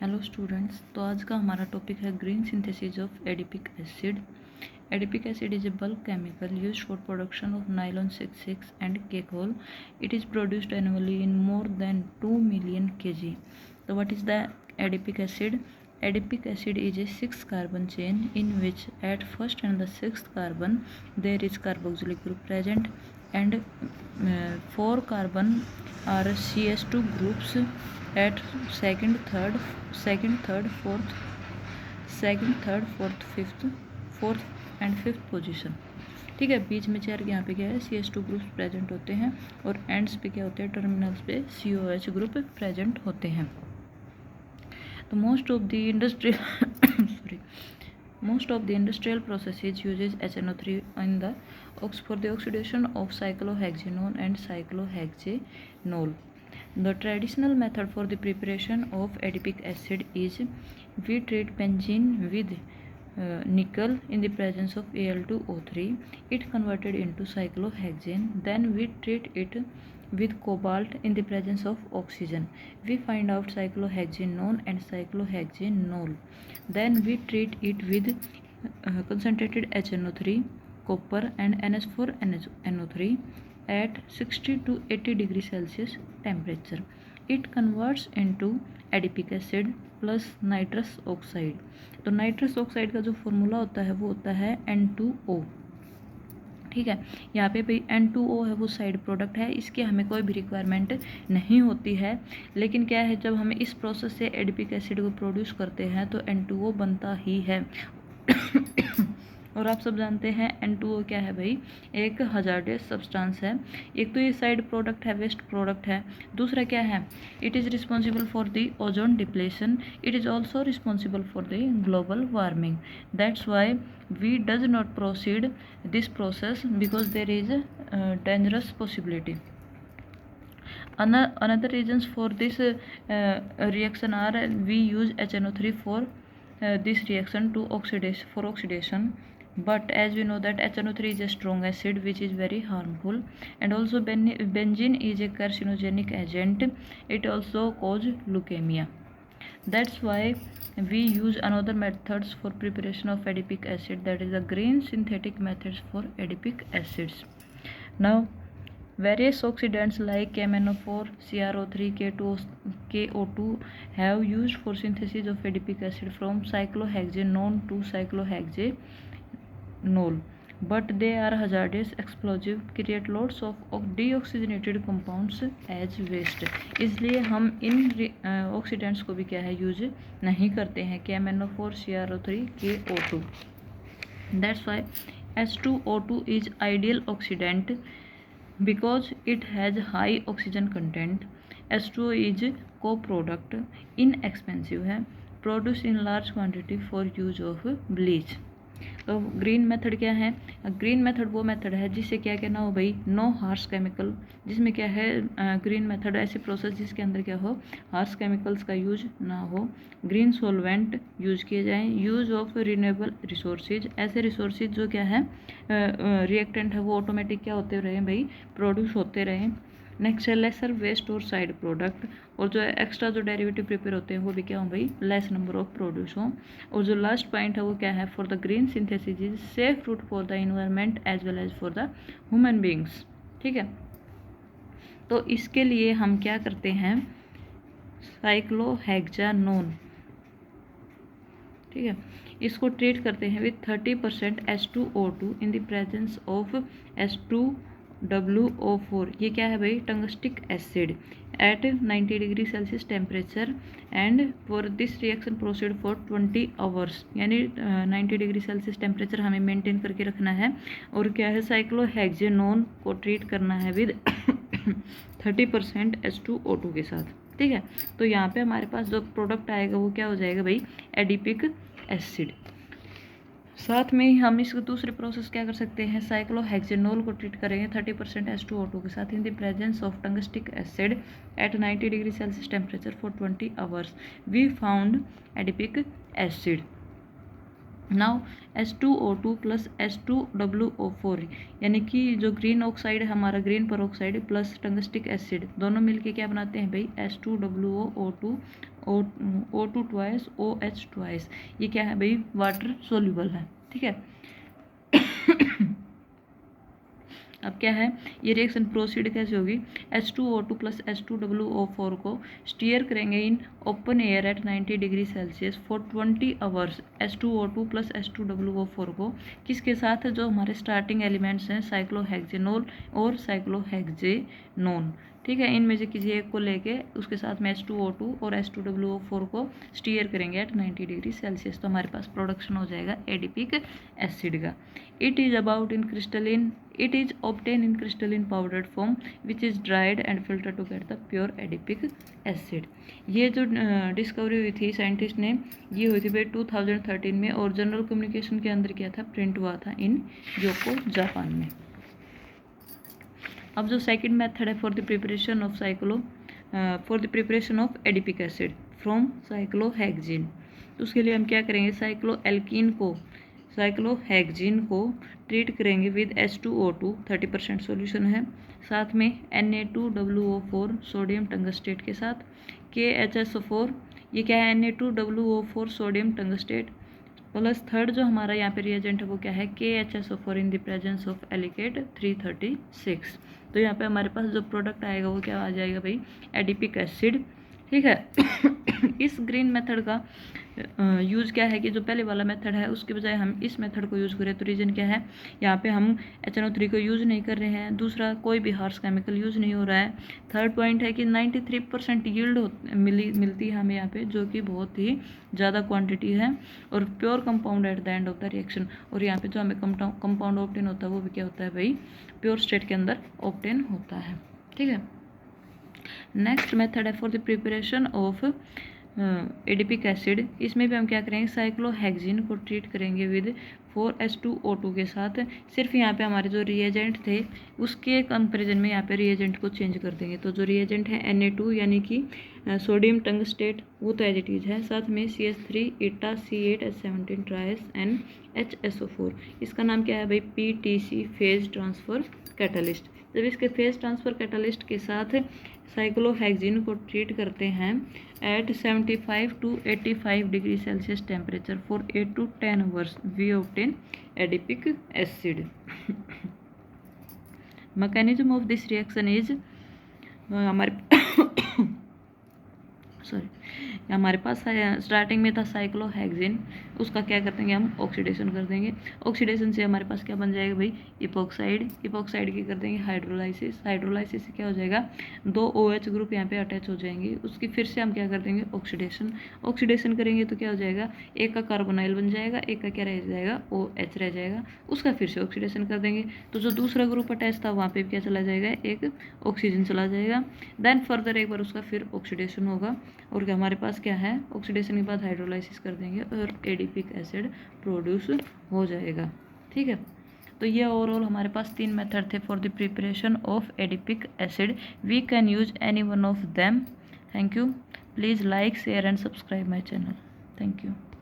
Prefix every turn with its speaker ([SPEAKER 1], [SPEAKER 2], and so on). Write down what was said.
[SPEAKER 1] Hello students, तो आज का हमारा टॉपिक है green synthesis of adipic acid. Adipic acid is a bulk chemical used for production of nylon 66 and केकोल. It is produced annually in more than 2 million kg. So what is the adipic acid? Adipic acid is a 6 carbon chain in which at first and the 6th carbon there is carboxylic group present and 4 carbon are CH2 groups at second, third, fourth and fifth position. ठीक है, बीच में चार यहाँ पे क्या है CH2 groups present होते हैं और एंड्स पे क्या होते हैं, टर्मिनल्स पे COH ग्रुप प्रेजेंट होते हैं. तो most of the industrial processes uses HNO3 in the for the oxidation of cyclohexanone and cyclohexanol. The traditional method for the preparation of adipic acid is we treat benzene with nickel in the presence of Al2O3. It converted into cyclohexane. Then we treat it with cobalt in the presence of oxygen. We find out cyclohexanone and cyclohexanol. Then we treat it with concentrated HNO3, copper and NH4NO3 at 60 to 80 degree Celsius temperature. It converts into adipic acid plus nitrous oxide. तो nitrous oxide का जो formula होता है वो होता है N2O. ठीक है, यहाँ पे भाई N2O है वो साइड प्रोडक्ट है, इसकी हमें कोई भी रिक्वायरमेंट नहीं होती है. लेकिन क्या है, जब हम इस प्रोसेस से एडिपिक एसिड को प्रोड्यूस करते हैं तो N2O बनता ही है. और आप सब जानते हैं N2O क्या है भाई, एक हजार्डस सब्सटेंस है. एक तो ये साइड प्रोडक्ट है, वेस्ट प्रोडक्ट है. दूसरा क्या है, it is responsible for the ozone depletion. It is also responsible for the global warming. That's why we does not proceed this process because there is dangerous possibility. Another reasons for this reaction are we use HNO3 for this reaction to oxidation. But as we know that HNO3 is a strong acid which is very harmful, and also benzene is a carcinogenic agent. It also causes leukemia. That's why we use another methods for preparation of adipic acid, that is the green synthetic methods for adipic acids. Now various oxidants like KMnO4, CrO3, KO2 have used for synthesis of adipic acid from cyclohexanone to cyclohexanol, but they are hazardous, explosive, create lots of deoxygenated compounds as waste. इसलिए हम इन oxidants को भी क्या है use नहीं करते हैं, KMnO4, CrO3, KO2. That's why H2O2 is ideal oxidant because it has high oxygen content. H2O is co-product, inexpensive है, produced in large quantity for use of bleach. तो ग्रीन मेथड क्या है, ग्रीन मेथड वो method है जिससे क्या कहना हो भाई, नो हार्श केमिकल. जिसमें क्या है, ग्रीन मेथड ऐसी प्रोसेस जिसके अंदर क्या हो, हार्श केमिकल्स का यूज ना हो. ग्रीन सोलवेंट यूज किए जाएं. यूज ऑफ रिन्यूएबल रिसोर्सेज, ऐसे रिसोर्सेज जो क्या है रिएक्टेंट है वो ऑटोमेटिक क्या होते रहे भाई, प्रोड्यूस होते रहें. नेक्स्ट है लेसर वेस्ट और साइड प्रोडक्ट, और जो एक्स्ट्रा जो डेरिवेटिव प्रिपेयर होते हैं वो भी क्या हो भाई, लेस नंबर ऑफ प्रोड्यूस हो. और जो लास्ट पॉइंट है वो क्या है, for the green synthesis is safe route for the environment as well as for the human beings. ठीक है, तो इसके लिए हम क्या करते हैं, साइक्लोहेक्सानोन, ठीक है, इसको ट्रीट करते हैं with 30% H2O2 in the presence of H2WO4. ये क्या है भाई, tungstic acid at 90 degree Celsius temperature. And for this reaction proceed for 20 hours, यानी 90 डिग्री सेल्सियस टेम्परेचर हमें मेंटेन करके रखना है. और क्या है, साइक्लोहेक्सानोन को ट्रीट करना है विद 30% H2O2 के साथ. ठीक है, तो यहाँ पे हमारे पास जो प्रोडक्ट आएगा वो क्या हो जाएगा भाई, एडिपिक एसिड. साथ में हम इसको दूसरे प्रोसेस क्या कर सकते हैं, साइक्लोहेक्सानोल को ट्रीट करेंगे 30% H2O2 के साथ in the presence of tungstic acid at 90 degree Celsius temperature for 20 hours. We found adipic acid. Now H2O2 plus H2WO4, यानी कि जो ग्रीन ऑक्साइड है हमारा, ग्रीन पर ऑक्साइड प्लस टंगस्टिक एसिड, दोनों मिलके क्या बनाते हैं भाई, H2WO2 O2 twice, OH twice. ये क्या है भाई, वाटर सोल्यूबल है, ठीक है। अब क्या है, ये रिएक्शन प्रोसीड कैसे होगी, H2O2 प्लस H2WO4 को स्टीयर करेंगे in open air at 90 degree Celsius for 20 hours. H2O2 plus H2WO4 को किसके साथ, जो हमारे स्टार्टिंग एलिमेंट्स हैं साइक्लोहेक्जेनोल और साइक्लोहेक्जेनोन, ठीक है, इनमें से किसी एक को लेके उसके साथ में H2O2 और H2WO4 को स्टीयर करेंगे एट 90 डिग्री सेल्सियस, तो हमारे पास प्रोडक्शन हो जाएगा एडिपिक एसिड का। It is obtained in crystalline powdered form which is dried and filtered to get the pure adipic acid। ये जो डिस्कवरी हुई थी साइंटिस्ट ने, ये हुई थी भाई 2013 में, और जनरल कम्युनिकेशन के अंदर क्या था, प्रिंट हुआ था इन योको जापान में। अब जो सेकंड मेथड है for the preparation of adipic acid from cyclohexene, तो उसके लिए हम क्या करेंगे, साइक्लोहेक्जिन को ट्रीट करेंगे विद H2O2 30% सोल्यूशन है, साथ में Na2WO4 सोडियम टंगस्टेट के साथ KHSO4, ये क्या है, Na2WO4 sodium tungstate plus third जो हमारा यहाँ पे रिएजेंट है वो क्या है, KHSO4 in the presence of एलिकेट 336। तो यहाँ पे हमारे पास जो प्रोडक्ट आएगा वो क्या आ जाएगा भाई, एडिपिक एसिड, ठीक है। इस ग्रीन मेथड का यूज़ क्या है कि जो पहले वाला मेथड है उसके बजाय हम इस मेथड को यूज़ करें, तो रीज़न क्या है, यहाँ पे हम HNO3 को यूज़ नहीं कर रहे हैं, दूसरा कोई भी हार्श केमिकल यूज़ नहीं हो रहा है, थर्ड पॉइंट है कि 93% यील्ड मिलती है हमें यहाँ पे, जो कि बहुत ही ज़्यादा क्वांटिटी है, और pure compound at the end of the reaction. और यहाँ पे जो हमें कंपाउंड ऑब्टेन होता है वो भी क्या होता है भाई, प्योर स्टेट के अंदर ऑब्टेन होता है, ठीक है। नेक्स्ट मेथड है for the preparation of adipic acid, इसमें भी हम क्या करेंगे, साइक्लोहेक्जिन को ट्रीट करेंगे विद 4H2O2 के साथ। सिर्फ यहाँ पे हमारे जो रिएजेंट थे उसके कंपैरिजन में यहाँ पे रिएजेंट को चेंज कर देंगे, तो जो रिएजेंट है Na2 यानी कि सोडियम टंगस्टेट वो तो एज इट इज है, साथ में CH3 eta C8H17 ट्राइस and HSO4, इसका नाम क्या है भाई, PTC फेज ट्रांसफर कैटलिस्ट। जब इसके फेज ट्रांसफर कैटलिस्ट के साथ साइक्लोहेक्जिन को ट्रीट करते हैं at 75 to 85 degree Celsius temperature for 8 to 10 hours, we obtain adipic acid. Mechanism of this reaction is, हमारे पास स्टार्टिंग में था साइक्लोहेक्जिन, उसका क्या कर देंगे हम, ऑक्सीडेशन कर देंगे, ऑक्सीडेशन से हमारे पास क्या बन जाएगा भाई, इपोक्साइड की कर देंगे हाइड्रोलाइसिस से क्या हो जाएगा, 2 OH ग्रुप यहाँ पे अटैच हो जाएंगे, उसकी फिर से हम क्या कर देंगे, ऑक्सीडेशन करेंगे तो क्या हो जाएगा, एक का कार्बोनाइल बन जाएगा, एक का क्या रह जाएगा, OH रह जाएगा, उसका फिर से ऑक्सीडेशन कर देंगे, तो जो दूसरा ग्रुप अटैच था वहाँ पे क्या चला जाएगा, एक ऑक्सीजन चला जाएगा, देन फर्दर एक बार उसका फिर ऑक्सीडेशन होगा, और क्या हमारे पास क्या है, ऑक्सीडेशन के बाद हाइड्रोलाइसिस कर देंगे और एडिपिक एसिड प्रोड्यूस हो जाएगा, ठीक है। तो ये ओवरऑल हमारे पास 3 मेथड थे for the preparation of adipic acid, we can use any one of them. Thank you, please like share and subscribe my channel, thank you.